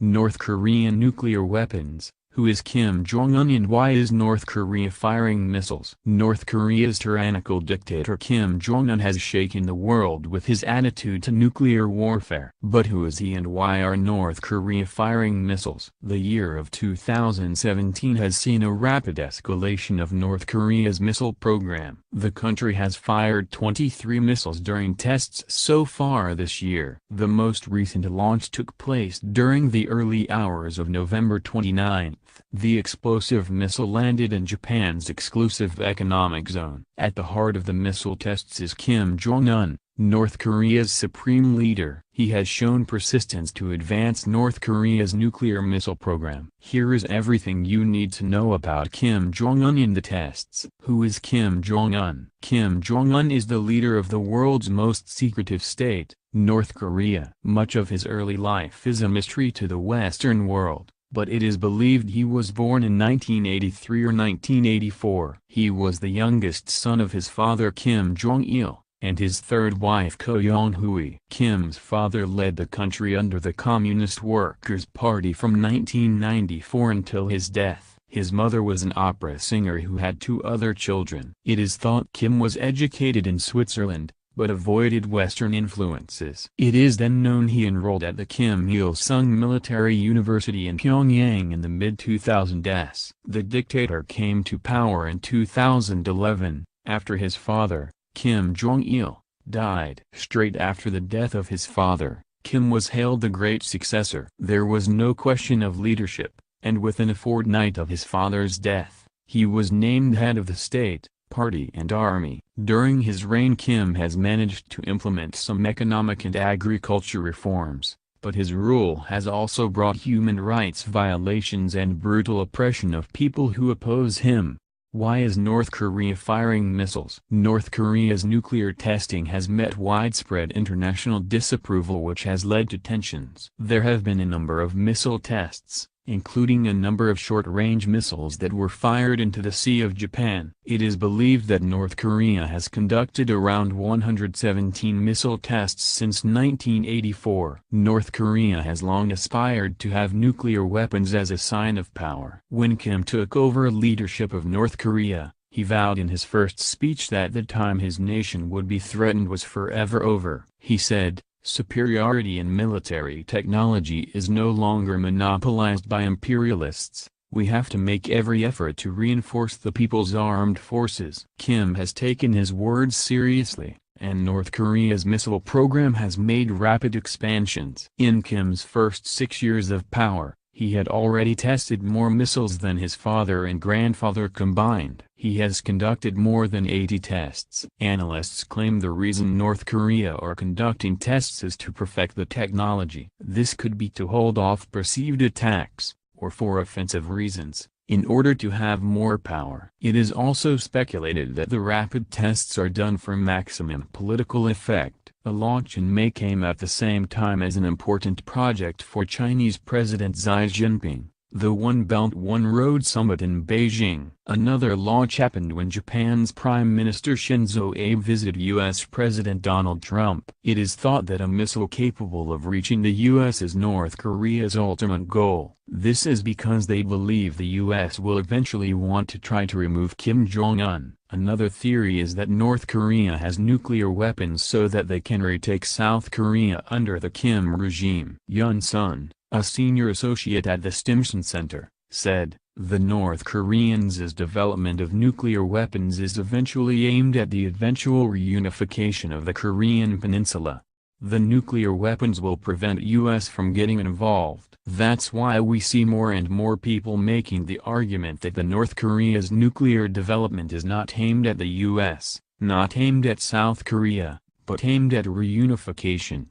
North Korean nuclear weapons. Who is Kim Jong-un and why is North Korea firing missiles? North Korea's tyrannical dictator Kim Jong-un has shaken the world with his attitude to nuclear warfare. But who is he and why are North Korea firing missiles? The year of 2017 has seen a rapid escalation of North Korea's missile program. The country has fired 23 missiles during tests so far this year. The most recent launch took place during the early hours of November 29. The explosive missile landed in Japan's exclusive economic zone. At the heart of the missile tests is Kim Jong-un, North Korea's supreme leader. He has shown persistence to advance North Korea's nuclear missile program. Here is everything you need to know about Kim Jong-un in the tests. Who is Kim Jong-un? Kim Jong-un is the leader of the world's most secretive state, North Korea. Much of his early life is a mystery to the Western world, but it is believed he was born in 1983 or 1984. He was the youngest son of his father Kim Jong-il and his third wife Ko Young-hui. Kim's father led the country under the Communist Workers' Party from 1994 until his death. His mother was an opera singer who had two other children. It is thought Kim was educated in Switzerland, but avoided Western influences. It is then known he enrolled at the Kim Il-sung Military University in Pyongyang in the mid-2000s. The dictator came to power in 2011, after his father, Kim Jong-il, died. Straight after the death of his father, Kim was hailed the great successor. There was no question of leadership, and within a fortnight of his father's death, he was named head of the state, party and army. During his reign Kim has managed to implement some economic and agriculture reforms, but his rule has also brought human rights violations and brutal oppression of people who oppose him. Why is North Korea firing missiles? North Korea's nuclear testing has met widespread international disapproval, which has led to tensions. There have been a number of missile tests, including a number of short-range missiles that were fired into the Sea of Japan. It is believed that North Korea has conducted around 117 missile tests since 1984. North Korea has long aspired to have nuclear weapons as a sign of power. When Kim took over leadership of North Korea, he vowed in his first speech that the time his nation would be threatened was forever over. He said, "Superiority in military technology is no longer monopolized by imperialists. We have to make every effort to reinforce the people's armed forces." Kim has taken his words seriously, and North Korea's missile program has made rapid expansions. In Kim's first 6 years of power, he had already tested more missiles than his father and grandfather combined. He has conducted more than 80 tests. Analysts claim the reason North Korea are conducting tests is to perfect the technology. This could be to hold off perceived attacks, or for offensive reasons, in order to have more power. It is also speculated that the rapid tests are done for maximum political effect. The launch in May came at the same time as an important project for Chinese President Xi Jinping, the One Belt One Road Summit in Beijing. Another launch happened when Japan's Prime Minister Shinzo Abe visited U.S. President Donald Trump. It is thought that a missile capable of reaching the U.S. is North Korea's ultimate goal. This is because they believe the U.S. will eventually want to try to remove Kim Jong-un. Another theory is that North Korea has nuclear weapons so that they can retake South Korea under the Kim regime. Yun Sun, a senior associate at the Stimson Center, said, "The North Koreans' development of nuclear weapons is eventually aimed at the eventual reunification of the Korean peninsula. The nuclear weapons will prevent U.S. from getting involved. That's why we see more and more people making the argument that the North Korea's nuclear development is not aimed at the U.S., not aimed at South Korea, but aimed at reunification."